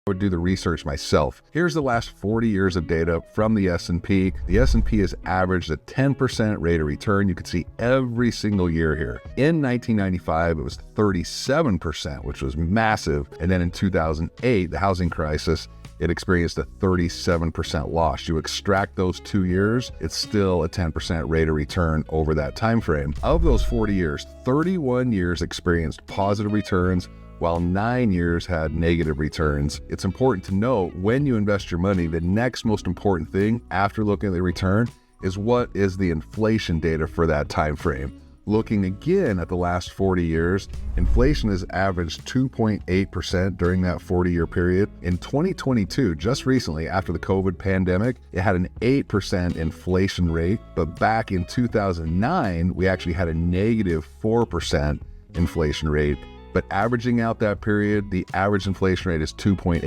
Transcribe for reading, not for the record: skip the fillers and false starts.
would do the research myself. Here's the last 40 years of data from the S&P. The S&P has averaged a 10% rate of return. You can see every single year here. In 1995, it was 37%, which was massive. And then in 2008, the housing crisis, it experienced a 37% loss. You extract those 2 years, it's still a 10% rate of return over that time frame. Of those 40 years, 31 years experienced positive returns, while 9 years had negative returns. It's important to know when you invest your money, the next most important thing after looking at the return is what is the inflation data for that time frame. Looking again at the last 40 years, inflation has averaged 2.8% during that 40-year period. In 2022, just recently after the COVID pandemic, it had an 8% inflation rate, but back in 2009, we actually had a negative 4% inflation rate. But averaging out that period, the average inflation rate is 2.8%.